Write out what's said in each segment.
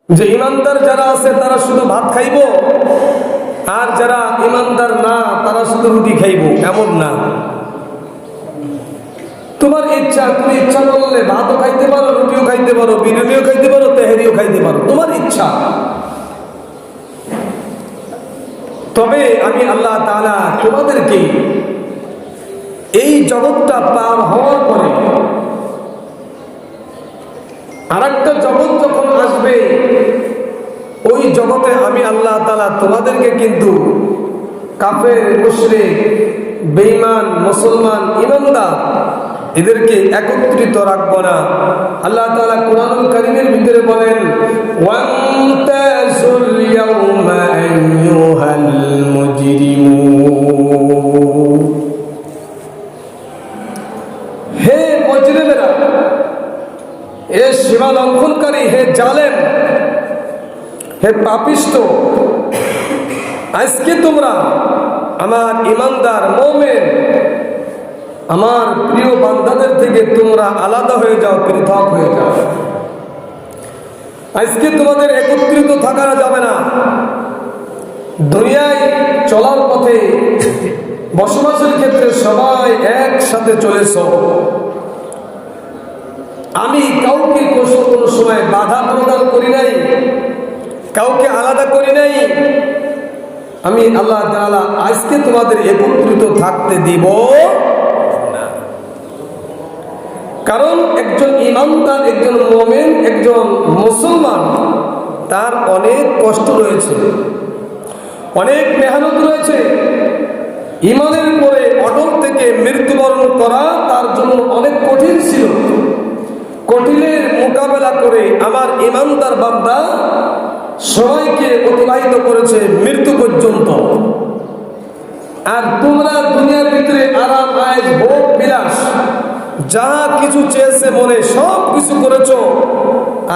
যে ইমানদার যারা আছে তারা শুধু ভাত খাইব, আর যারা ইমানদার না তারা শুধু রুটি খাইব, এমন না। তোমার ইচ্ছা, তুমি ইচ্ছা করলে ভাতও খাইতে পারো, রুটিও খাইতে পারো, বিরিয়ানিও খাইতে পারো, তেহারিও খাইতে পারো, তোমার ইচ্ছা। তবে আমি আল্লাহ তাআলা তোমাদেরকে এই জগৎটা পার হওয়ার পরে আরেকটা জগৎ যখন আসবে, ওই জগতে আমি আল্লাহ তাআলা তোমাদেরকে কিন্তু কাফের, মুশরিক, বেঈমান, মুসলমান, ঈমানদার এদেরকে একত্রিত রাখবো না। আল্লাহ তাআলা কোরআনুল কারীমের ভিতরে বলেন, ওয়ান্তাসুল ইয়াউমা আইয়ুহাল মুজরিমুন, হে মুজরিমেরা, হে সীমা লঙ্ঘনকারী, হে জালেম, হে পাপিষ্ঠ, আজকে তোমরা আমার ঈমানদার মুমিন, আমার প্রিয় বান্দাদের থেকে তোমরা আলাদা হয়ে যাও, পৃথক হয়ে যাও। আজকে তোমাদের একত্রিত থাকা যাবে না। দুনিয়ায় চলার পথে বসবাসের ক্ষেত্রে সবাই একসাথে চলেছ। আমি কাউকে কোনো সময় বাধা প্রদান করি নাই, কাউকে আলাদা করি নাই। আমি আল্লাহ তাআলা আজকে তোমাদের একত্রিত থাকতে দিব না। কারণ একজন ঈমানদার, একজন মুমিন, একজন মুসলমান, তার অনেক কষ্ট রয়েছে, অনেক মেহনত রয়েছে। ঈমানের পরে অটল থেকে মৃত্যুবরণ করা তার জন্য অনেক কঠিন ছিল। কঠিনের মোকাবেলা করে আমার ঈমানদার বান্দা সবাইকে অতিবাহিত করেছে মৃত্যু পর্যন্ত। আর তোমরা দুনিয়ার ভিতরে আরাম, আয়েশ, ভোগ বিলাস যা কিছু চেয়েছে মনে সব কিছু করেছো।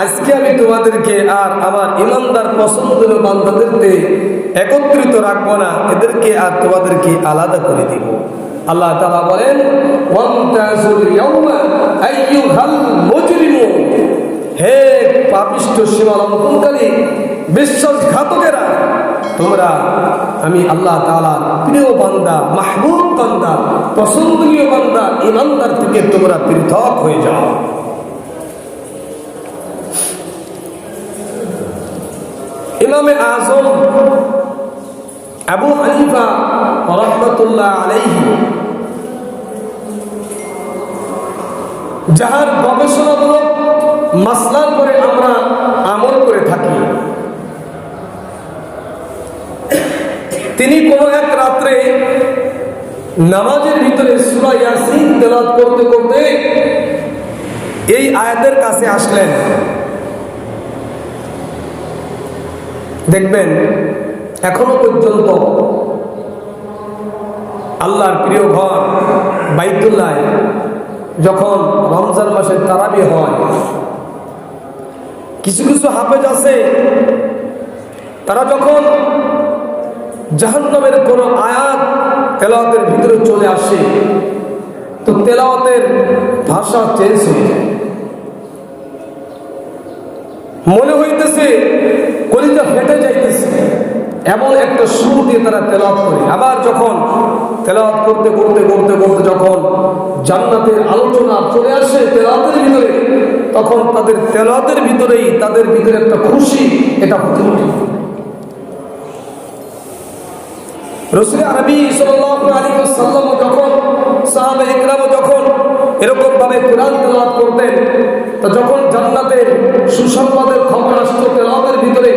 আজকে আমি তোমাদেরকে আর আমার ঈমানদার পছন্দের বান্দাদেরকে একত্রিত রাখবো না, এদেরকে আর তোমাদেরকে আলাদা করে দিব। আল্লাহ তাআলা বলেন, ওয়ান্তাসুল ইয়াউমা আইয়ুহাল মুজরিমুন, হে পাপিষ্ঠ, সীমা লঙ্ঘনকারী, বিশ্বাসঘাতকেরা, তোমরা আমি আল্লাহ তাআলার প্রিয় বান্দা, মাহবুব বান্দা, পছন্দনীয় বান্দা, ঈমানদার থেকে তোমরা পৃথক হয়ে যাও। ইমামে আযম আবু হানিফা রাহমাতুল্লাহ আলাইহি, যাহার গবেষণামূলক মাসলার পরে আমরা আমল করে থাকি, তিনি কোনো এক রাত্রে নামাজের ভিতরে সূরা ইয়াসিন তেলাওয়াত করতে করতে এই আয়াতের কাছে আসলেন। দেখবেন এখনো পর্যন্ত আল্লাহর প্রিয় ঘর বাইতুল্লাহ যখন রমজান মাসে তারাবি হয়, কিছু কিছু হাফেজ আছে, তারা যখন জাহান্নামের কোন আয়াত তেলাওয়াতের ভিতরে চলে আসে, তো তেলাওয়াতের ভাষা চেঞ্জ হয়ে যায়। মনে হইতেছে কলিজা ফেটে যাইতেছে, এমন একটা সুর দিয়ে তারা তেলাওয়াত করে। আবার যখন তেলাওয়াত করতে করতে করতে করতে যখন জান্নাতের আলোচনা চলে আসে তেলাওয়াতের ভিতরে, তখন তাদের তেলাওয়াতের ভিতরেই তাদের ভিতরে একটা খুশি এটা হতে ওঠে। রাসূল আরবি সাল্লাল্লাহু আলাইহি ওয়াসাল্লাম যখন, সাহাবায়ে ইকরাম যখন এরকম ভাবে কোরআন তেলাওয়াত করতেন, তো যখন জান্নাতের সুসংবাদের খবর আসতো তেলাওয়াতের ভিতরে,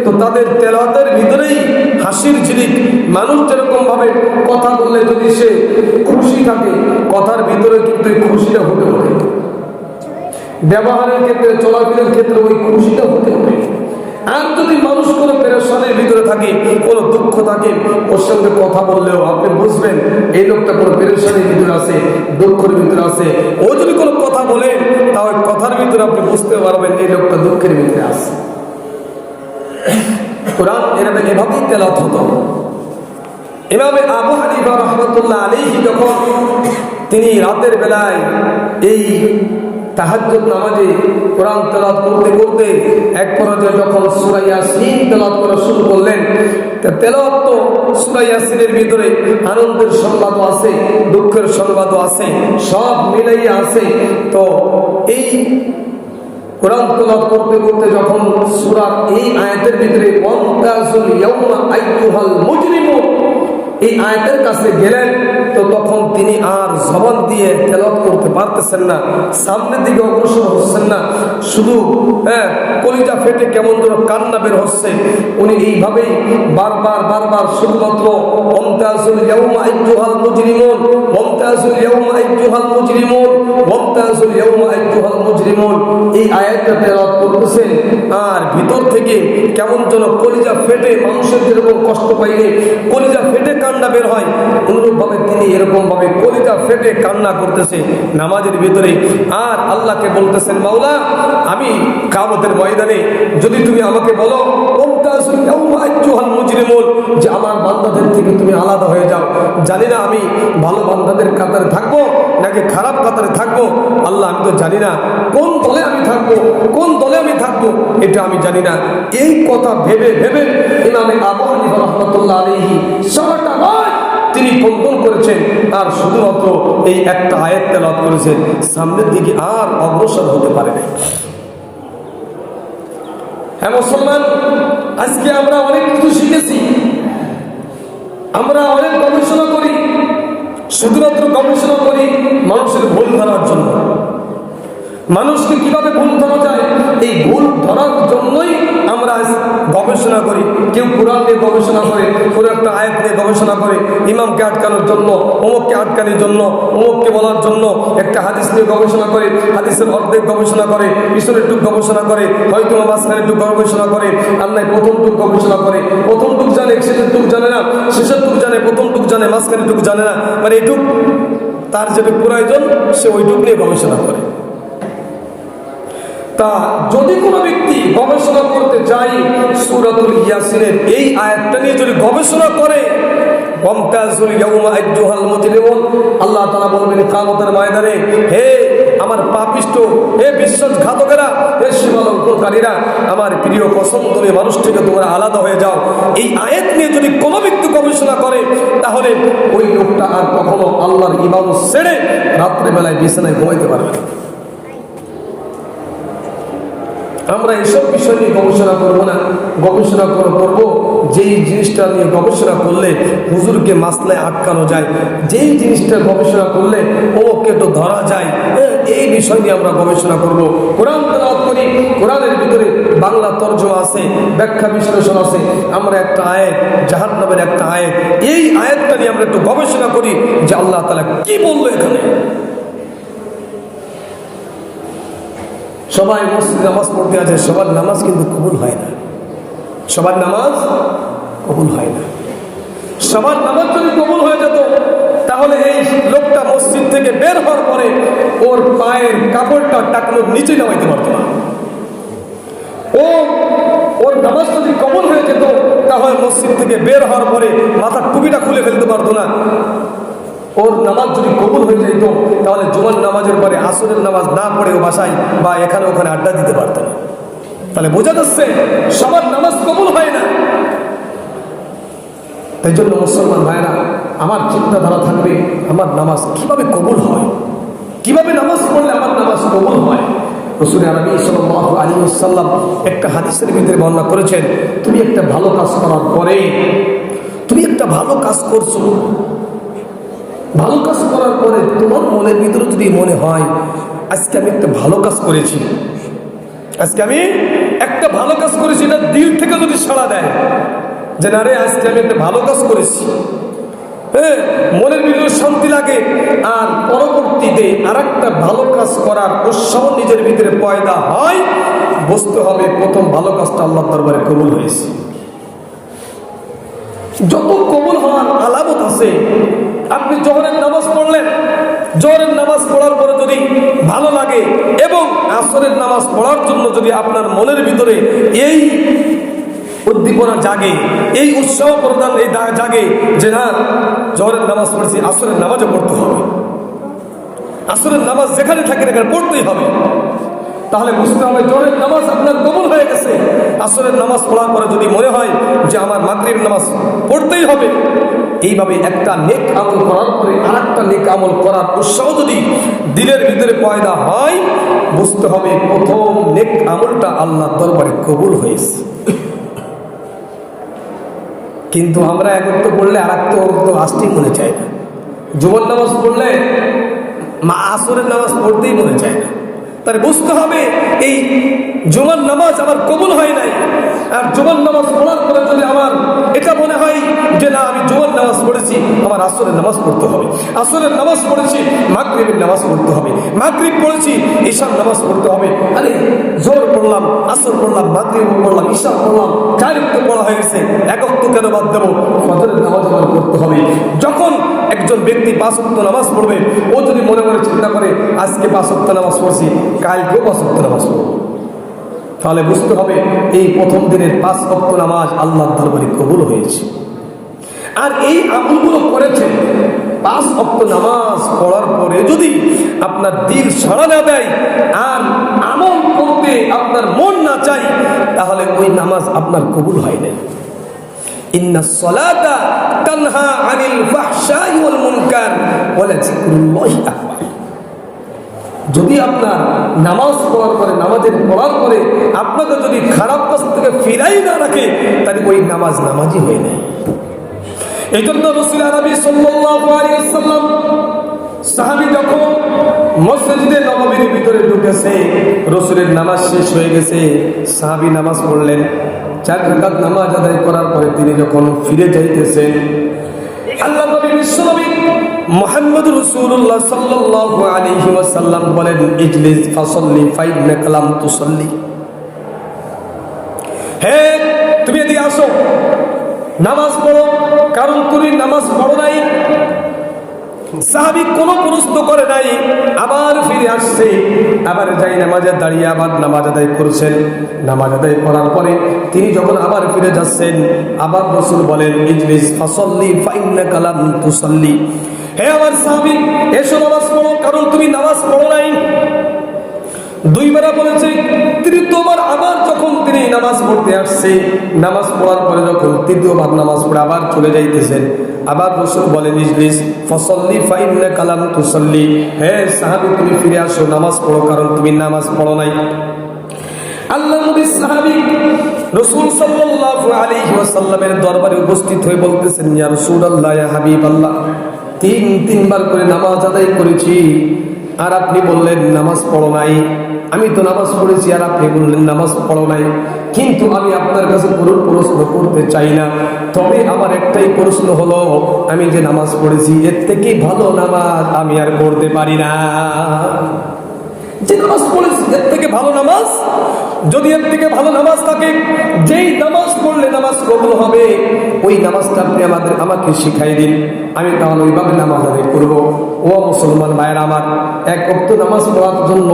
তো তাদের তেলাওয়াতের ভিতরেই হাসির ঝিলিক। মানুষ যেরকম ভাবে কথা বললে যদি সে খুশি থাকে, কথার ভিতরে কিন্তু এই খুশিটা হতে ওঠে। ব্যবহারের ক্ষেত্রে, চলাফেরার ক্ষেত্রে ওই খুশিটা হতে ওঠে। আর যদি মানুষ কোনো পেরেশানির ভিতরে থাকে, কোনো দুঃখ থাকে, ওর সঙ্গে কথা বললেও আপনি বুঝবেন এই লোকটা কোনো পেরেশানির ভিতরে আছে, দুঃখের ভিতরে আছে। ও যদি কোনো কথা বলে, তাহলে কথার ভিতরে আপনি বুঝতে পারবেন এই লোকটা দুঃখের ভিতরে আছে। কোরআন এভাবেই তেলাওয়াত হতো। ইমামে আবু হানিফা রাহমাতুল্লাহ আলাইহি যখন তিনি রাতের বেলায় এই তাহাজ্জুদ নামাজে কোরআন তেলাওয়াত করতে করতে এক পর্যায়ে যখন সূরা ইয়াসিন তেলাওয়াত করা শুরু করলেন, তেলাওয়াত তো সূরা ইয়াসিনের ভিতরে আনন্দের সংবাদও আছে, দুঃখের সংবাদও আছে, সব মিলাইয়া আছে। তো এই কোরআন তেলাওয়াত করতে করতে যখন সূরার এই আয়াতের ভিতরে ওয়ান্তাজুল ইয়াউমা আইয়ুহাল মুজরিমুন এই আয়াতের কাছে গেলেন, তো তখন তিনি আর জবান দিয়ে তেলাওয়াত করতে পারতেছেন না, সামনের দিকে অগ্রসর হচ্ছেন না, শুধু কলিজা ফেটে কেমন যেন কান্না বের হচ্ছে। উনি এইভাবেই বারবার শুধুমাত্র ওয়ান্তাজুল ইয়াউমা আইয়ুহাল মুজরিমুন, ওয়ান্তাজুল ইয়াউমা আইয়ুহাল মুজরিমুন, ওয়ান্তাজুল ইয়াউমা আইয়ুহাল মুজরিমুন এই আয়াতটা তেলাওয়াত করতেছেন। আর ভিতর থেকে কেমন যেন কলিজা ফেটে, মানুষের যেরকম কষ্ট পাইলে কলিজা ফেটে কান্না বের হয়, অনুরূপ ভাবে তিনি এরকম ভাবে কলিজা ফেটে কান্না করতেছে নামাজের ভিতরে। আর আল্লাহকে বলতেছেন, মাওলা আমি কিয়ামতের ময়দানে যদি তুমি আমাকে বলো যে আমার বান্দাদের থেকে তুমি আলাদা হয়ে যাও, জানি না আমি ভালো বান্দাদের কাতারে থাকবো নাকি খারাপ কাতারে থাকবো। আল্লাহ আমি তো জানি না কোন দলে আমি থাকবো, কোন দলে আমি থাকবো, এটা আমি জানি না। এই কথা ভেবে ভেবে ইমামে আবু হানিফা রাহমাতুল্লাহ আলাইহি সারাটা রাত তিনি কম্পন করেছেন আর শুধুমাত্র এই একটা আয়াত তেলাওয়াত করেছেন, সামনের দিকে আর অগ্রসর হতে পারে না। হ্যাঁ মুসলমান, আজকে আমরা অনেক কিছু শিখেছি, আমরা অনেক গবেষণা করি, শুধুমাত্র গবেষণা করি মানুষের ভুল ধরার জন্য। মানুষকে কিভাবে ভুল ধরা যায় এই ভুল ধরার জন্যই আমরা গবেষণা করি। কেউ কোরআন নিয়ে গবেষণা করে, কোনো একটা আয়াত নিয়ে গবেষণা করে, ইমামকে আটকানোর জন্য, অমুককে আটকানোর জন্য, অমুককে বলার জন্য একটা হাদিস নিয়ে গবেষণা করে, হাদিসের অর্ধেক গবেষণা করে, পিছনের টুক গবেষণা করে, হয়তো মাঝখানের টুক গবেষণা করে, আর নাই প্রথম টুক গবেষণা করে। প্রথম টুক জানে, শেষের টুক জানে না, শেষের টুক জানে, প্রথম টুক জানে, মাঝখানের টুক জানে না। মানে এইটুক তার যেটুক প্রয়োজন সে ওইটুক নিয়ে গবেষণা করে। তা যদি কোনো ব্যক্তি গবেষণা করতে চায় সূরাতুল ইয়াসিনের এই আয়াতটা নিয়ে যদি গবেষণা করে, ওয়ামতাজুল ইয়াউমা আইয়ুহাল মুজরিমুন, আল্লাহ তাআলা বলবেন কিয়ামতের ময়দানে, হে আমার পাপিষ্ঠ, হে বিশ্বাসঘাতকেরা, হে সীমালঙ্ঘনকারীরা, আমার প্রিয় পছন্দনীয় মানুষ থেকে তোমরা আলাদা হয়ে যাও। এই আয়াত নিয়ে যদি কোনো ব্যক্তি গবেষণা করে তাহলে ওই লোকটা আর কখনো আল্লাহর ইবাদত ছেড়ে রাত্রেবেলায় বিছানায় ঘুমাইতে পারবে না। আমরা এসব বিষয় নিয়ে গবেষণা করবো না, গবেষণা করবো যেই জিনিসটা নিয়ে গবেষণা করলে হুজুরকে মাসলায় আটকানো যায়, যেই জিনিসটা গবেষণা করলে ওকে তো ধরা যায়, এই বিষয় নিয়ে আমরা গবেষণা করব। কোরআন তেলাওয়াত করি, কোরআনের ভিতরে বাংলা তরজমা আছে, ব্যাখ্যা বিশ্লেষণ আছে। আমরা একটা আয়াত, জাহান্নামের একটা আয়াত, এই আয়াতটা নিয়ে আমরা একটু গবেষণা করি যে আল্লাহ তাআলা কি বললো এখানে। সবাই মসজিদে নামাজ পড়তে আছে, সবার নামাজ কিন্তু কবুল হয় না, সবার নামাজ কবুল হয় না। সবার নামাজ যদি কবুল হয়ে যেত তাহলে এই লোকটা মসজিদ থেকে বের হওয়ার পরে ওর পায়ের কাপড়টা টাকনোর নিচে নামাইতে পারত না। ওর নামাজ যদি কবুল হয়ে যেত তাহলে মসজিদ থেকে বের হওয়ার পরে মাথার টুপিটা খুলে ফেলতে পারতো না। ওর নামাজ যদি কবুল হয়ে যেত তাহলে জুমার নামাজের পরে আসরের নামাজ না পড়ে ও বাসায় বা এখানে ওখানে আড্ডা দিতে পারত না। তাহলে বোঝা যাচ্ছে সবার নামাজ কবুল হয় না। তাই জন্য মুসলমান ভাইরা, আমার চিন্তাধারা থাকবে আমার নামাজ কিভাবে কবুল হয়, কিভাবে নামাজ পড়লে আমার নামাজ কবুল হয়। রাসূল আরবি সাল্লাল্লাহু আলাইহি ওয়াসাল্লাম একটা হাদিসের ভিতরে বর্ণনা করেছেন, তুমি একটা ভালো কাজ করার পরে, তুমি একটা ভালো কাজ করছো, ভালো কাজ করার পরে তোমার মনের ভিতরে যদি মনে হয় আজকে আমি একটা ভালো কাজ করেছি, আজকে আমি একটা ভালো কাজ করেছি, এটা দিল থেকে যদি সাড়া দেয় যে না রে আজকে আমি একটা ভালো কাজ করেছি, মনের ভিতরে শান্তি লাগে, আর পরবর্তীতে আর একটা ভালো কাজ করার উৎসাহ নিজের ভিতরে পয়দা হয়, বুঝতে হবে প্রথম ভালো কাজটা আল্লাহর দরবারে কবুল হয়েছে। যত কবুল হওয়ার আলামত আছে, আপনি জোহরের নামাজ পড়লেন, জোহরের নামাজ পড়ার পরে যদি ভালো লাগে এবং আসরের নামাজ পড়ার জন্য যদি আপনার মনের ভিতরে এই উদ্দীপনা জাগে, এই উৎসাহ প্রদান এই জাগে যে না জোহরের নামাজ পড়ছি, আসরের নামাজও পড়তে হবে, আসরের নামাজ যেখানে থাকে এখানে পড়তেই হবে। তাহলে বুঝতে হবে জোহরের নামাজ আপনার কবুল হয়ে গেছে। আসরের নামাজ পড়ার পরে যদি মনে হয় যে আমার মাগরিবের নামাজ পড়তেই হবে, এইভাবে একটা নেক আমল করার পরে আর একটা নেক আমল করার উৎসাহ যদি দিলের ভিতরে পয়দা হয়, বুঝতে হবে প্রথম নেক আমলটা আল্লাহর দরবারে কবুল হয়েছে। কিন্তু আমরা এক ওয়াক্ত পড়লে আর একটা ওয়াক্ত আসতেই মনে চায় না। জুমার নামাজ পড়লে আসরের নামাজ পড়তেই মনে চায় না। তাই বুঝতে হবে এই জুমার নামাজ আমার কবুল হয় নাই। আর জুমার নামাজ পড়ার পরে যদি আমার এটা মনে হয় যে না আমি জুমার নামাজ পড়েছি, আমার আসরের নামাজ পড়তে হবে, আসরের নামাজ পড়েছি মাগরিবের নামাজ পড়তে হবে, মাগরিব পড়েছি ঈশার নামাজ পড়তে হবে, আরে জোহর পড়লাম, আসর পড়লাম, মাগরিব পড়লাম, ঈশা পড়লাম, 4 ওয়াক্ত পড়া হয়ে গেছে, 1 ওয়াক্ত কেন বাদ দেবো? ফজরের নামাজ আমার পড়তে হবে। যখন একজন ব্যক্তি 5 ওয়াক্ত নামাজ পড়বে, ও যদি মনে মনে চিন্তা করে আজকে 5 ওয়াক্ত নামাজ পড়ছি, কালকেও 5 ওয়াক্ত নামাজ পড়ব, তাহলে বুঝতে হবে এই প্রথম দিনের 5 ওয়াক্ত নামাজ আল্লাহর দরবারে কবুল হয়েছে। আর এই আমলগুলো করেছে 5 ওয়াক্ত নামাজ পড়ার পরে যদি আপনার দিল সাড়া না দেয় আর আমল করতে আপনার মন না চাই, তাহলে ওই নামাজ আপনার কবুল হয় নাই। ইন্নাস সালাতা তানহা আনিল ফাহশাই ওয়াল মুনকার ওয়া লাযিকরুল্লাহি আকবার। যদি আপনার নামাজ পড়ার পরে, নামাজের পড়ার পরে আপনাকে যদি খারাপ কাজ থেকে ফিরাই না রাখে, তাহলে ওই নামাজ নামাজই হয় নাই। এই জন্য রাসূল আরবি সাল্লাল্লাহু আলাইহি ওয়াসাল্লাম সাহাবী যখন মসজিদে নববীর ভিতরে ঢুকেছে, রাসূলের নামাজ শেষ হয়ে গেছে, সাহাবী নামাজ পড়লেন, 4 রাকাত নামাজ আদায় করার পরে তিনি যখন ফিরে যাইতেছেন, আল্লাহ নবী বিশ্বনবী মুহাম্মদ রাসূলুল্লাহ সাল্লাল্লাহু আলাইহি ওয়াসাল্লাম বলেন, ইজলিস ফাসাল্লি ফাইন্নাকা লাম তুসাল্লি। হে তুমি এদিকে আসো, নামাজ পড়ো, কারণ তুমি নামাজ পড়ো নাই। সাহাবী কোনো প্রশ্ন করে নাই, আবার ফিরে আসছে, আবার যাই নামাজে দাঁড়িয়ে আবার নামাজ আদায় করছেন। নামাজ আদায় করার পরে তিনি যখন আবার ফিরে যাচ্ছেন, আবার রাসূল বলেন, ইজলিস ফাসাল্লি ফাইন্নাকা লাম তুসাল্লি। হে আমার সাহাবী, এসো নামাজ পড়ো, কারণ তুমি নামাজ পড়ো নাই। 2 বার বলেছে, তৃতীয়বার আবার যখন তিনি নামাজ পড়তে আসছে, নামাজ পড়ার পরে যখন তৃতীয়বার নামাজ পড়ে আবার চলে যাইতেছেন, আবার রাসূল বলেন, ইজলিস ফাসাল্লি ফাইন্নাকা লাম তুসাল্লি। হে সাহাবী, তুমি ফিরে আসো, নামাজ পড়ো, কারণ তুমি নামাজ পড়ো নাই। আল্লাহ নবী সাহাবী রাসূল সাল্লাল্লাহু আলাইহি ওয়াসাল্লামের দরবারে উপস্থিত হয়ে বলতেছেন, ইয়া রাসূলুল্লাহ, ইয়া হাবিবাল্লাহ, 3 বার করে নামাজ আদায় করেছি, আর আপনি বললেন নামাজ পড়ো নাই। আমি তো নামাজ পড়েছি আর আপনি বললেন নামাজ পড়ো নাই। কিন্তু আমি আপনার কাছে কোনো প্রশ্ন করতে চাই না, তবে আমার একটাই প্রশ্ন হলো, আমি যে নামাজ পড়েছি এর থেকে ভালো নামাজ আমি আর পড়তে পারি না। যে নামাজ পড়েছি এর থেকে ভালো নামাজ, যদি এর থেকে ভালো নামাজ থাকে, যেই নামাজ পড়লে নামাজ কবুল হবে, ওই নামাজটা আপনি আমাকে শিখাই দিন, আমি তাহলে ওইভাবে নামাজ আদায় করবো। ও মুসলমান ভাইয়েরা আমার, 1 ওয়াক্ত নামাজ পড়ার জন্য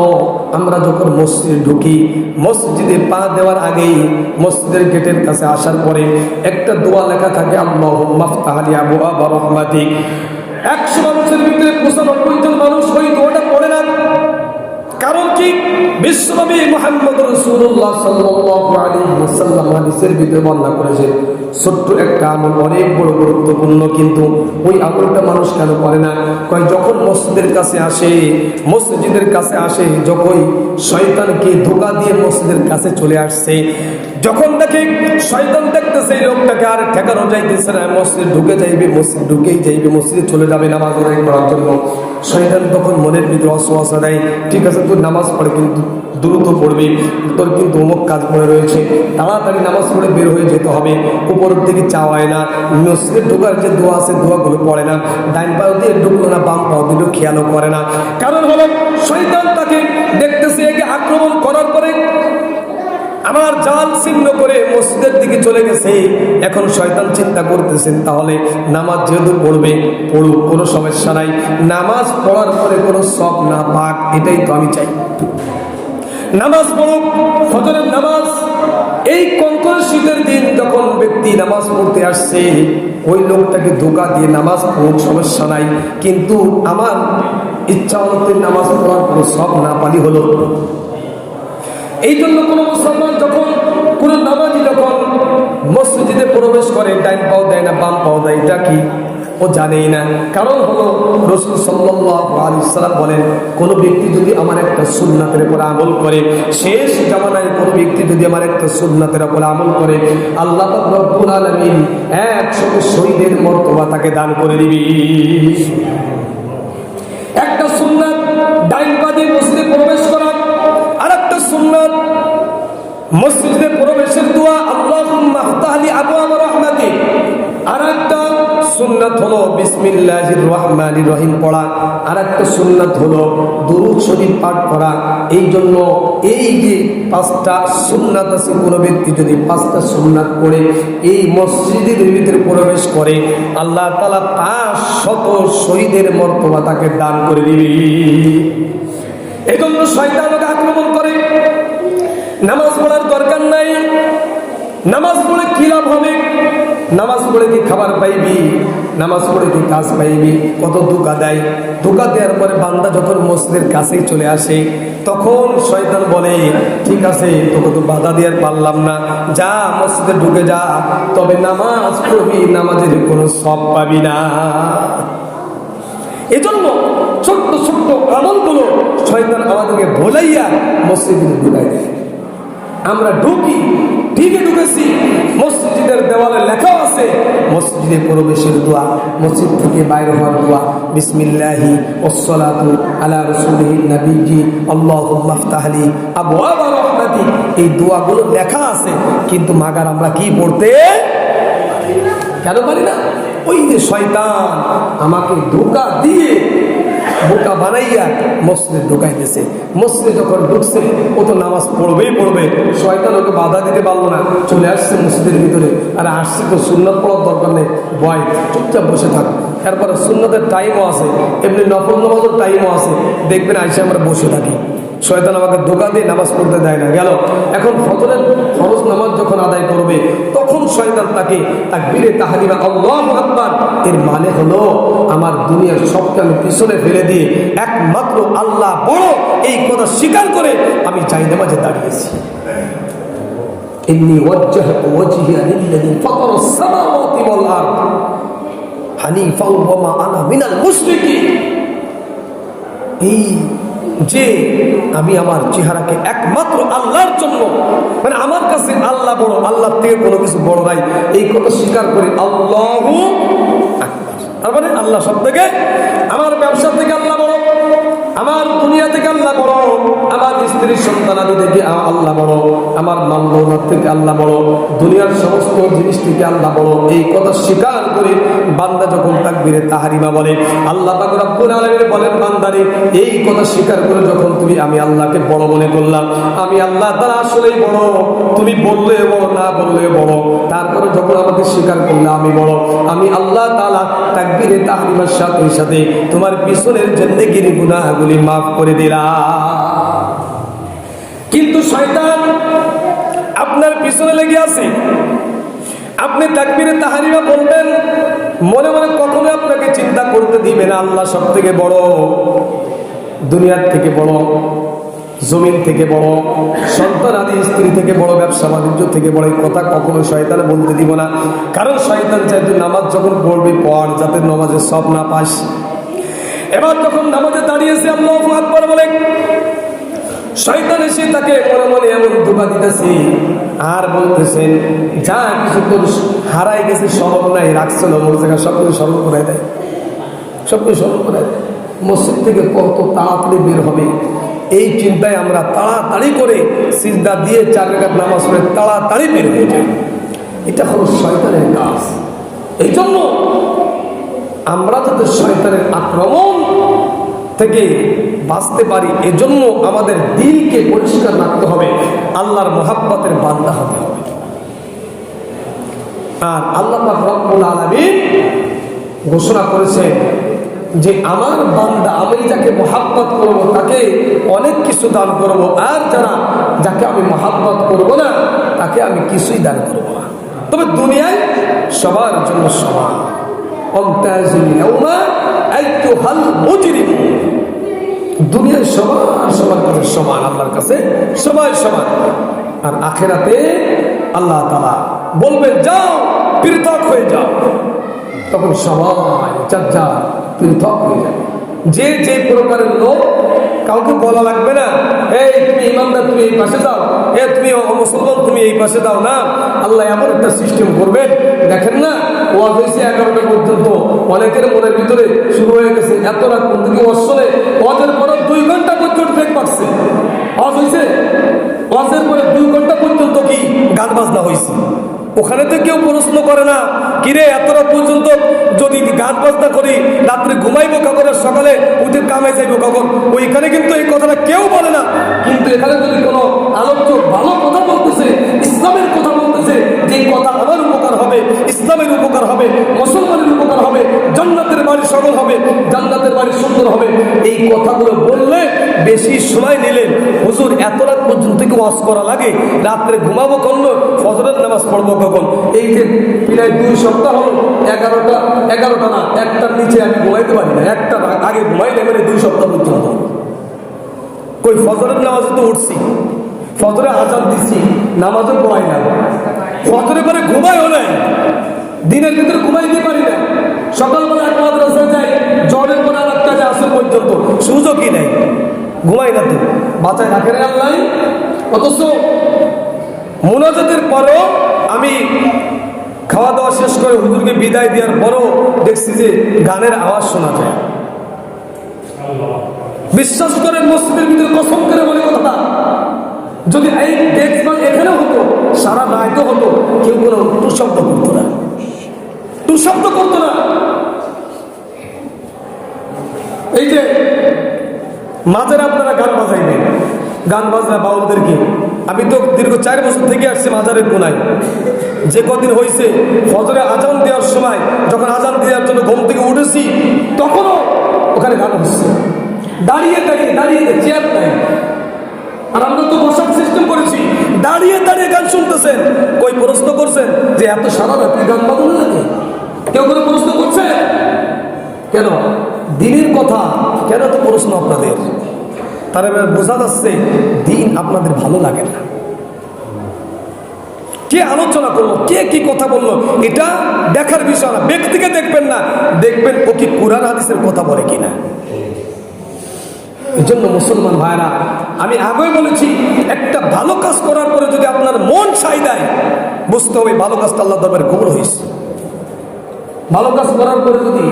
আমরা যখন মসজিদে ঢুকি, মসজিদে পা দেওয়ার আগেই মসজিদের গেটের কাছে আসার পরে একটা দোয়া লেখা থাকে, আল্লাহুম্মা ফতাহ লি আবওয়াব রাহমাতিক। 100 মানুষের ভিতরে 95 জন মানুষ ওই দোয়াটা পড়ে না। কারণ কি? বিশ্বনবী মুহাম্মদ রাসূলুল্লাহ সাল্লাল্লাহু আলাইহি ওয়াসাল্লাম হাদিসের ভিতরে বর্ণনা করেছেন, ছোট্ট একটা আমল অনেক বড় গুরুত্বপূর্ণ, কিন্তু ওই আমলটা মানুষ কেন করে না? কয় যখন মসজিদের কাছে আসে, যখন শয়তানকে ধোঁকা দিয়ে মসজিদের কাছে চলে আসছে, যখন দেখে শয়তান দেখতেছে এই লোকটাকে আর ঠেকানো যাইতেছে না, মসজিদ ঢুকেই যাইবে, মসজিদে চলে যাবে নামাজ আদায় করার জন্য, শয়তান তখন মনের ভিতরে ওয়াসওয়াসা দেয়, ঠিক আছে তুই নামাজ পড়ে কিন্তু দ্রুত পড়বি, তোর কিন্তু অমুক কাজ পড়ে রয়েছে, তাড়াতাড়ি নামাজ পড়ে বের হয়ে যেতে হবে, উপরের দিকে চাওয়ায় না, মসজিদে ঢোকার যে দোয়া আছে দোয়াগুলো পড়ে না, ডাইন পাও দিয়ে ঢুকলো না বাম পাও দিলেও খেয়ালও করে না। কারণ হলো শয়তান তাকে দেখতেছে, একে আক্রমণ করার পরে আমার জাল ছিন্ন করে মসজিদের দিকে চলে গেছে। এখন শয়তান চিন্তা করতেছেন, তাহলে নামাজ যেহেতু পড়বে পড়ুক, কোনো সমস্যা নাই, নামাজ পড়ার পরে কোনো সব না পাক, এটাই তো আমি চাই, নামাজ পড়ুক, ফজরের নামাজ। এই কনকনে শীতের দিন যখন ব্যক্তি নামাজ পড়তে আসছে, ওই লোকটাকে ধোঁকা দিয়ে নামাজ পড়ুক, সমস্যা নাই, কিন্তু আমার ইচ্ছা মতো নামাজ পড়ার কোনো সব না পালি হলো। এই জন্য কোনো মুসলমান যখন কোনো নামাজি যখন মসজিদে প্রবেশ করে ডাইন পাও দেয় না বাম পাও দেয়, এটা কি ও জানেই না। কারণ হলো রাসূল সাল্লাল্লাহু আলাইহি ওয়াসাল্লাম বলেন, কোনো ব্যক্তি যদি আমার একটা সুন্নাতের উপর আমল করে, শেষ জামানায় কোনো ব্যক্তি যদি আমার একটা সুন্নাতের উপর আমল করে, আল্লাহ পাক রব্বুল আলামিন 100 শহীদের মর্তবা তাকে দান করে দিবে। একটা সুন্নাত ডাইন পা দিয়ে মসজিদে প্রবেশ করা, আর একটা সুন্নাত মসজিদে প্রবেশের দোয়া আল্লাহুম্মা আফতাহলি আবওয়াব রাহমাতিক, আর একটা সুন্নাত হলো বিসমিল্লাহির রহমানির রহিম পড়া, আর একটা সুন্নাত হলো দুরূদ শরীফ পাঠ করা। এই জন্য এই যে 5টা সুন্নাত আছে, কোনো ব্যক্তি যদি 5টা সুন্নাত পড়ে এই মসজিদের ভিতরে প্রবেশ করে, আল্লাহ তাআলা 500 শহীদের মর্তবা তাকে দান করে দিবে। এই জন্য শয়তান ওকে আক্রমণ করে। নামাজ পড়ার দরকার নাই, নামাজ পড়ে কি লাভ হবে, নামাজ পড়ে কি খাবার পাইবি, নামাজ পড়ে কি কাজ পাইবি, কত ধোঁকা দেয়। ধোঁকা দেওয়ার পরে বান্দা যখন মসজিদের কাছেই চলে আসে, তখন শয়তান বলে ঠিক আছে তোকে তো বাধা দেওয়ার পারলাম না, যা মসজিদে ঢুকে যা, তবে নামাজ পড়বি, নামাজের কোনো সব পাবি না। এজন্য ছোট্ট ছোট্ট আমলগুলো শয়তান আমাদেরকে ভোলাইয়া মসজিদে ঢুকাই দেয়। আমরা ঢুকি, ঠিকই ঢুকেছি, মসজিদের দেওয়ালে লেখা আছে মসজিদে প্রবেশের দোয়া, মসজিদ থেকে বাইরে হওয়ার দোয়া, বিসমিল্লাহি ওয়াসসালাতু আলা রাসূলিহিন নবীজি আল্লাহুম্মা আফতাহলি আবওয়াব রাহমাতি, এই দোয়াগুলো লেখা আছে, কিন্তু মাগার আমরা কি পড়তে কেন পারি না? ওই যে শয়তান আমাকে ধোঁকা দিয়ে বোকা বানাইয়া মসজিদে ঢুকাইতেছে। মসজিদে যখন ঢুকছে ও তো নামাজ পড়বেই পড়বে, শয়তান ওকে বাধা দিতে পারলো না, চলে আসছে মসজিদের ভিতরে। আর আসছে তো সুন্নাত পড়ার দরকার নেই, ভয় চুপচাপ বসে থাক। এরপরে সুন্নাতের টাইমও আছে, এমনি নফল নামাজের টাইমও আছে, দেখবেন আইসা আমরা বসে থাকি। শয়তান আমাকে ধোঁকা দিয়ে নামাজ পড়তে দেয় না। গেল এখন ফজরের ফরজ নামাজ যখন আদায় করবে, তখন শয়তান তাকে তাকবীরে তাহরিমা আল্লাহু আকবার, এর মানে হলো আমার দুনিয়ার সবকে আমি পিছনে ফেলে দিয়ে একমাত্র আল্লাহ বড়, এই কথা স্বীকার করে আমি জায়নামাজে দাঁড়িয়েছি। ইন্নী ওয়াজ্জাহতু ওয়াজহিয়া লিল্লাযী ফাতারাস সামাওয়াতি ওয়াল আরদ হানিফাও ওয়া মা আনা মিনাল মুশরিকিন, এই যে আমি আমার চেহারাকে একমাত্র আল্লাহর জন্য, মানে আমার কাছে আল্লাহ বড়, আল্লাহর থেকে কোনো কিছু বড় নাই, এই কথা স্বীকার করি। আল্লাহু আকবার, তার মানে আল্লাহ সব থেকে, আমার ব্যবসা থেকে আল্লাহ বড়, আমার দুনিয়া থেকে আল্লাহ বড়, আমার স্ত্রীর সন্তানাদি থেকে আল্লাহ বড়, আমার মাল-দৌলত থেকে আল্লাহ বড়, দুনিয়ার সমস্ত জিনিস থেকে আল্লাহ বড়। এই কথা স্বীকার করে বান্দা যখন তাকবীরে তাহরিমা বলে, আল্লাহ পাক রব্বুল আলামিন বলেন, বান্দারে এই কথা স্বীকার করে যখন তুমি আমি আল্লাহকে বড় মনে করলাম, আমি আল্লাহ তাআলা আসলেই বড়, তুমি বললে বড় না বললে বড়, তারপরে যখন আমাকে স্বীকার করলে আমি বড়, আমি আল্লাহ তাআলা তাকবীরে তাহরিমার সাথে সাথে তোমার পিছনের জিন্দেগির গুনাহগুলি মাফ করে দিলাম। কিন্তু শয়তান আপনার পিছনে লেগে আছে, আপনি তাকবীরে তাহরিমা বলবেন, মনে মনে কখনো আপনাকে চিন্তা করতে দিবে না আল্লাহ সব থেকে বড়, দুনিয়ার থেকে বড়, জমিন থেকে বড়, সন্তান আদি স্ত্রী থেকে বড়, ব্যবসা বাণিজ্য থেকে বড়। এই কথা কখনো শয়তান বলতে দিব না, কারণ শয়তান চাই তুই নামাজ যখন পড়বি পড়, যাতে নামাজের সব না পাস। এবার যখন নামাজে দাঁড়িয়েছে আল্লাহু আকবার বলে, শয়তান এসে তাকে মনে মনে এমন ধোঁকা দিতেছে আর বলতেছেন, যা কিছু তোর হারাই গেছে, স্মরণ নাই, রাখছিল মোর জায়গা, সব কিছু স্মরণ করাই দেয়, সব কিছু স্মরণ করাই দেয়। মসজিদ থেকে কত তাড়াতাড়ি বের হবে এই চিন্তায় আমরা তাড়াতাড়ি করে সিজদা দিয়ে 4 রাকাত নামাজ পড়ে তাড়াতাড়ি বের হয়ে যাই। এটা হলো শয়তানের কাজ। এই জন্য আমরা যাতে শয়তানের আক্রমণ থেকে বাঁচতে পারি, এজন্য আমাদের দিলকে পরিষ্কার রাখতে হবে, আল্লাহর মহাব্বতের বান্দা হতে হবে। আর আল্লাহ পাক রব্বুল আলামিন ঘোষণা করেছেন যে আমার বান্দা, আমি যাকে মহাব্বত করব তাকে অনেক কিছু দান করব, আর যাকে আমি মহাব্বত করব না তাকে আমি কিছুই দান করব না। তবে দুনিয়ায় সবার জন্য সমান। দুনিয়ায় সবার কাছে সমান, আল্লাহর কাছে সবাই সমান। আর আখেরাতে আল্লাহ তাআলা বলবেন যাও পৃথক হয়ে যাও, তখন সবাই যার পৃথক হয়ে যাবে। যে প্রকারের লোক কাউকে বলা লাগবে না, এই তুমি ইমানদার তুমি এই পাশে দাও, তুমি মুসলমান তুমি এই পাশে দাও না। আল্লাহ এমন একটা সিস্টেম করবেন, দেখেন না ওয়াজ হয়েছে 11টা পর্যন্ত, অনেকের মনের ভিতরে শুরু হয়ে গেছে এত রাত পর্যন্ত ওয়াজ শুনে, ওয়াজের পরে 2 ঘন্টা পর্যন্ত ব্রেক পাচ্ছে। ওয়াজ হয়েছে, ওয়াজের পরে 2 ঘন্টা পর্যন্ত কি গান বাজনা হয়েছে। ওখানে তো কেউ প্রশ্ন করে না কিরে এত রাত পর্যন্ত যদি গান বাজনা করি রাত্রে ঘুমাইবো কখন, সকালে উঠে কামে যাইবো কখন। ওইখানে কিন্তু এই কথাটা কেউ বলে না। কিন্তু এখানে যদি কোনো আলোচক ভালো কথা বলতেছে, ইসলামের কথা বলতেছে, যে কথা আমার উপকার হবে, ইসলামের উপকার হবে, মুসলমানের উপকার হবে, জান্নাতের বাড়ি সফল হবে, জান্নাতের বাড়ি সুন্দর হবে, এই কথাগুলো বললে বেশি সময় নিলে হুজুর এত রাত পর্যন্ত কি ওয়াজ করা লাগে, রাত্রে ঘুমাবো কখন, ফজরের নামাজ পড়বো কখন। এই যে প্রায় 2 সপ্তাহ হলো 11টা না, একটার নিচে আমি ঘুমাইতে পারি না, একটা আগে ঘুমাই না, মানে 2 সপ্তাহ পর্যন্ত। কই ফজরের নামাজে তো উঠছি, ফজরে আজান দিচ্ছি, নামাজও পড়াই না, ফজরে পরে ঘুমাইও নাই, দিনের ভিতরে ঘুমাইতে পারি না, সকালবেলা এক মাদ্রাসায় যাই, জ্বরের পরে আর কাজে আসর পর্যন্ত সুযোগই নেই, ঘুমাই না। তো বাঁচায় রাখে রে আল্লাহ। অথচ মুনাজাতের পরেও আমি খাওয়া দাওয়া শেষ করে হুজুরকে বিদায় দেওয়ার পরও দেখছি যে গানের আওয়াজ শোনা যায়। বিশ্বাস করেন মসজিদের ভিতরে কসম করে বলে কথাটা, যদি এই দেখভাল এখানে হতো, সারা রায়তো হতো, কেউ কোনো টু শব্দ করতো না, টু শব্দ করতো না। এই যে মাঝের আপনারা গান বাজাইবেন, গান বাজনা বাউলদেরকে, আমি তো দীর্ঘ 4 বছর থেকে আসছি মাজারের কোনায়। যে কদিন হয়েছে ফজরে আজান দেওয়ার সময়, যখন আজান দেওয়ার জন্য ঘুম থেকে উঠেছি, তখনও ওখানে গান হচ্ছে, দাঁড়িয়ে চেয়ার নাই। আর আমরা তো বসার সিস্টেম করেছি, দাঁড়িয়ে গান শুনতেছেন। কই প্রশ্ন করছেন যে এত সারা রাত্রি গান বাজানো লাগে? কেউ করে প্রশ্ন করছে কেন? দিনের কথা কেন তো প্রশ্ন আপনাদের? তার এবার বোঝা যাচ্ছে দিন আপনাদের ভালো লাগে না। কে আলোচনা করলো, কে কি কথা বললো, এটা দেখার বিষয় না। ব্যক্তিকে দেখবেন না, দেখবেন ও কি কুরআন হাদিসের কথা বলে কিনা। এই জন্য মুসলমান ভাইরা, আমি আগেই বলেছি, একটা ভালো কাজ করার পরে যদি আপনার মন চাই দেয়, বুঝতে হবে ভালো কাজটা আল্লাহ দরবারে কবুল হয়েছে। ভালো কাজ করার পরে যদি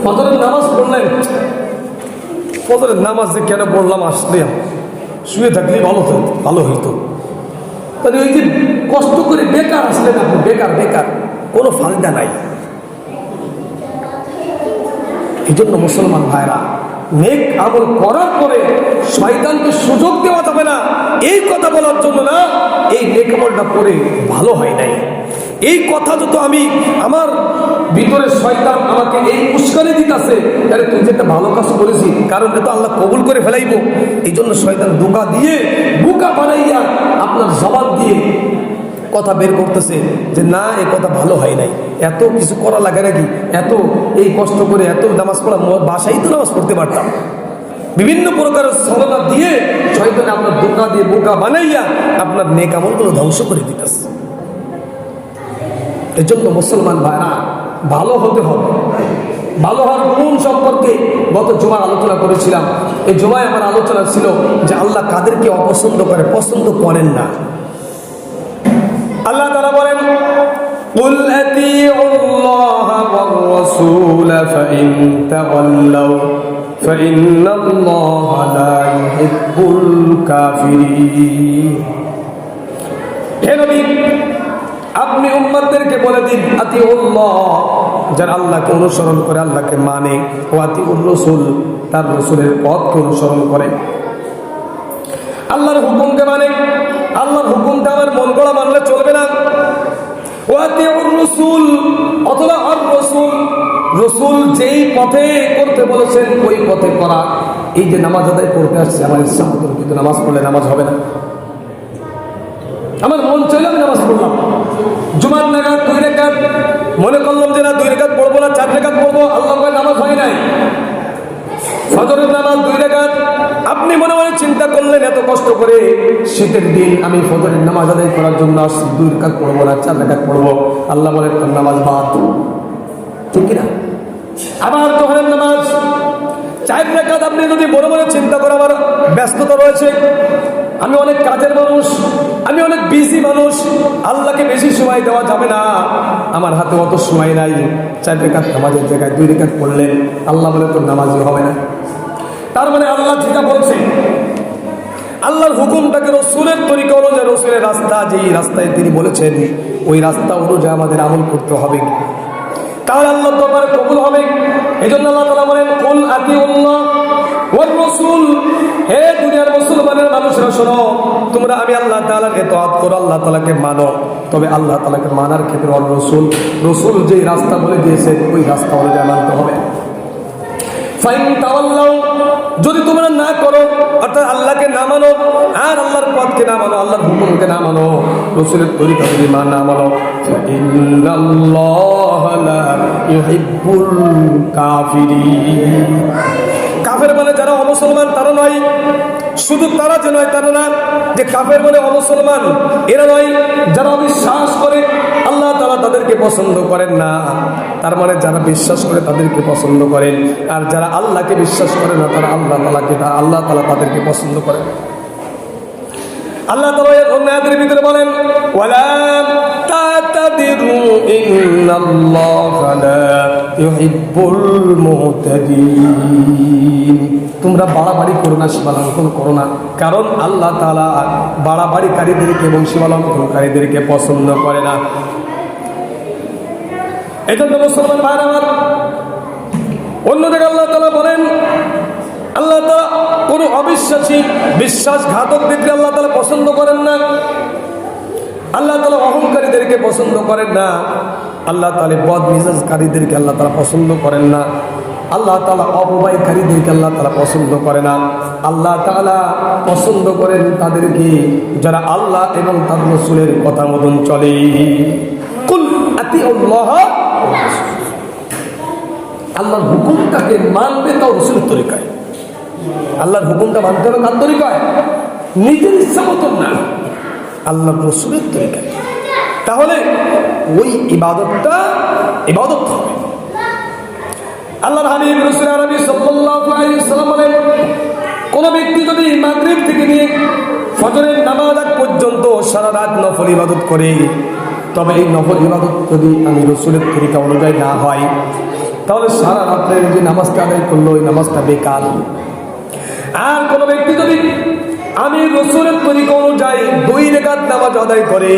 ফজরের নামাজ পড়লেন, ফজরের নামাজ যে কেন পড়লাম, আসলে শুয়ে থাকলে ভালো হইতো, তাহলে ওই যে কষ্ট করে বেকার আসলেন আপনি, বেকার কোনো ফায়দা নাই। এই জন্য মুসলমান ভাইরা, নেক আমল করার পরে শয়তানকে সুযোগ দেওয়া যাবে না এই কথা বলার জন্য না, এই নেক আমলটা করে ভালো হয় নাই, এই কথা যত আমি আমার ভিতরে শয়তান আমাকে এই উস্কানি দিতেছে, আরে তুই যেটা ভালো কাজ করেছি, কারণ এটা আল্লাহ কবুল করে ফেলাইব। এই জন্য শয়তান ধোঁকা দিয়ে, বোকা বানাইয়া আপনার জবান দিয়ে কথা বের করতেছে যে না, এই কথা ভালো হয় নাই, এত কিছু করা লাগে নাকি, এত এই কষ্ট করে এত নামাজ পড়া, বাসায় তো নামাজ পড়তে পারতাম। বিভিন্ন প্রকারের ছলনা দিয়ে শয়তান আপনার ধোঁকা দিয়ে বোকা বানাইয়া আপনার নেক আমলগুলো ধ্বংস করে দিতেছে। এই জন্য মুসলমান ভাইরা, ভালো হতে হবে। ভালো হওয়ার গুণ সম্পর্কে গত জুমায় আলোচনা করেছিলাম। এই জুমায় আমার আলোচনা ছিল যে আল্লাহ কাদেরকে অপছন্দ করে, পছন্দ করেন না। আল্লাহ তাআলা বলেন, কুল আতিউল্লাহা ওয়ার রাসূল ফাইন তাওয়াল্লাউ ফাইন্নাল্লাহা লা ইউহিব্বুল কাফিরিন। হে নবী, আপনি উম্মতদেরকে বলে দিন, আতিউল্লাহ, যারা আল্লাহকে অনুসরণ করে, আল্লাহকে মানে, ও আতিউর রাসূল, তার রাসূলের পথকে অনুসরণ করে, আল্লাহর হুকুমকে মানে। আল্লাহর হুকুমটা আমার মন গড়া মানলে চলবে না। ও আতিউর রাসূল অথবা আর রাসূল, রাসূল যেই পথে করতে বলেছেন ওই পথে করা। এই যে নামাজ আদায় করতে আসছে, আমার ইচ্ছা মতো কিন্তু নামাজ পড়লে নামাজ হবে না। আমার মন চাইলে আমি নামাজ পড়লাম, জুমার নাগাদ 2 রাকাত, মনে করলাম যে না 2 রাকাত পড়বো না, 4 রাকাত পড়বো, আল্লাহ নামাজ হয় নাই। ফজরের নামাজ 2 রাকাত। আপনি মনে মনে চিন্তা করলেন এত কষ্ট করে শীতের দিন আমি ফজরের নামাজ আদায় করার জন্য আসছি, 2 রাকাত পড়বো না 4 রাকাত পড়বো। আল্লাহ বলেন তোর নামাজ বাদ, ঠিক কিনা? আবার জোহরের নামাজ 4 রাকাত। আপনি যদি মনে মনে চিন্তা করে আমার ব্যস্ততা রয়েছে, আমি অনেক কাজের মানুষ, আমি অনেক বিজি মানুষ, আল্লাহকে বেশি সময় দেওয়া যাবে না, আমার হাতে অত সময় নাই, 4 রাকাত নামাজের জায়গায় 2 রাকাত পড়লেন, আল্লাহ বলে তোর নামাজই হবে না। তার মানে আল্লাহ যেটা বলছে, আল্লাহর হুকুমটাকে রসুলের তরিকা অনুযায়ী, রসুলের রাস্তা যেই রাস্তায় তিনি বলেছেন ওই রাস্তা অনুযায়ী আমাদের আমল করতে হবে, তাহলে আল্লাহর দরবারে কবুল হবে। এই জন্য আল্লাহ তাআলা বলেন কুল আতিউল্লাহ ওয়ার রাসূল, হে দুনিয়ার মুসলমানের মানুষরা শোনো, তোমরা আমি আল্লাহ তাআলার ইতাআত করো, আল্লাহ তাআলাকে মানো, তবে আল্লাহ তাআলাকে মানার ক্ষেত্রে ওয়ার রাসূল, রাসূল যে রাস্তা বলে দিয়েছেন ওই রাস্তা অনুযায়ী মানতে হবে। ফাইন তাওয়াল্লাউ, যদি তোমরা না করো, অর্থাৎ আল্লাহকে না মানো আর আল্লাহর পথকে না মানো, আল্লাহর হুকুমকে না মানো, রাসূলের তরিকা যদি না মানো, ইন্নাল্লাহা লা ইউহিব্বুল কাফিরিন। কাফের মানে যারা অমুসলমান তারা নয়, শুধু তারা যে নয় তারা না, যে কাফের মানে অমুসলমান এরা নয়, যারা অবিশ্বাস করে আল্লাহ তাআলা তাদেরকে পছন্দ করেন না, তার মানে যারা বিশ্বাস করে তাদেরকে পছন্দ করেন, আর যারা আল্লাহকে বিশ্বাস করে না তারা আল্লাহ তাআলা তাদেরকে পছন্দ করেন। আল্লাহ তাআলা এই আয়াতের ভিতরে বলেন ওয়ালা তাতাদিরু ইন্নাল্লাহা লা ইউহিব্বুল মুতাদিন। তোমরা বাড়াবাড়ি করো না, সীমালঙ্ঘন করো না, কারণ আল্লাহ তাআলা বাড়াবাড়িকারীদেরকে এবং সীমালঙ্ঘনকারীদেরকে পছন্দ করে না। এজন্য মুসলমান ভাইরা আমার, অন্যদিকে আল্লাহ তাআলা বলেন, আল্লাহ তাআলা কোনো অবিশ্বাসী বিশ্বাসঘাতকদেরকে আল্লাহ তাআলা পছন্দ করেন না, আল্লাহ তাআলা অহংকারীদেরকে পছন্দ করেন না, আল্লাহ তাআলা বদমেজাজকারীদেরকে আল্লাহ তাআলা পছন্দ করেন না, আল্লাহ তাআলা অপব্যয়কারীদেরকে আল্লাহ তাআলা পছন্দ করে না। আল্লাহ তাআলা পছন্দ করেন তাদেরকে যারা আল্লাহ এবং তার রাসূলের কথা মতন চলে। কুল আতিউল্লাহ, আল্লাহর হুকুমটাকে মানবে তাও রাসূলের তরিকায়। আল্লাহর হুকুমটা মানতে হবে কার তরিকায়? নিজের ইচ্ছা মতন না, আল্লাহর রাসূলের তরিকায়। তাহলে ওই ইবাদতটা ইবাদত হবে। আল্লাহর হাবিব রাসূল আরবি সাল্লাল্লাহু আলাইহি ওয়াসাল্লাম বলেন, কোন ব্যক্তি যদি মাগরিব থেকে নিয়ে ফজরের নামাজ আগ পর্যন্ত সারা রাত নফল ইবাদত করে, তবে এই নফল ইবাদত যদি আমি রাসূলের তরিকা অনুযায়ী না হয়, তাহলে সারা রাত্রে যে নামাজটা আদায় করলো ওই নামাজটা বেকার। আর কোন ব্যক্তি যদি আমি রাসূলের তরিকা অনুযায়ী 2 রাকাত নামাজ আদায় করে,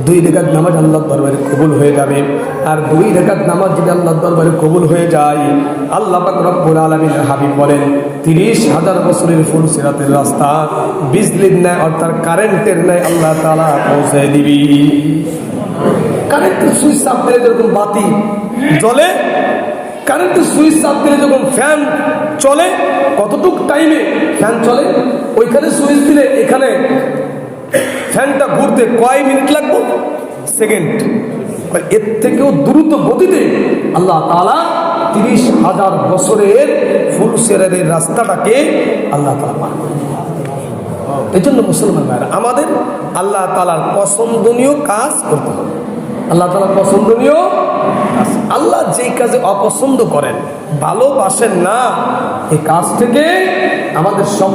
2 রাকাত নামাজ আল্লাহর দরবারে কবুল হয়ে যাবে। আর 2 রাকাত নামাজ যদি আল্লাহর দরবারে কবুল হয়ে যায়, আল্লাহ পাক রব্বুল আলামিনের হাবিব বলেন 30,000 বছরের ফুলসিরাতের রাস্তা বিজলির ন্যায়, অর্থাৎ কারেন্টের ন্যায় আল্লাহ তাআলা পৌঁছে দিবি। কারেন্টের সুইচ চাপ দিলে যেরকম বাতি জ্বলে, কারেন্টের সুইচ চাপ দিলে যখন ফ্যান চলে, কতটুকু টাইমে ফ্যান চলে, ওইখানে সুইচ দিলে এখানে ফ্যানটা ঘুরতে কয় মিনিট লাগবে? সেকেন্ড। এর থেকেও দ্রুত গতিতে আল্লাহ তাআলা 30,000 বছরের ফুলসিরাতের রাস্তাটাকে আল্লাহ তাআলা পার করে দিলেন। এই জন্য মুসলমান ভাইরা আমাদের আল্লাহ তাআলার পছন্দনীয় কাজ করতে হবে। আল্লাহ তাআলা পছন্দনীয় কাজ, আল্লাহ যেই কাজে অপছন্দ করেন, ভালোবাসেন না, এই কাজ থেকে আমাদের সব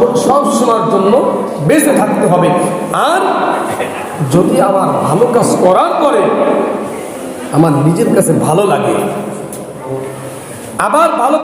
সময়ের জন্য বেঁচে থাকতে হবে। আর যদি আমার ভালো কাজ করার পরে আমার নিজের কাছে ভালো লাগে, আবার ভালো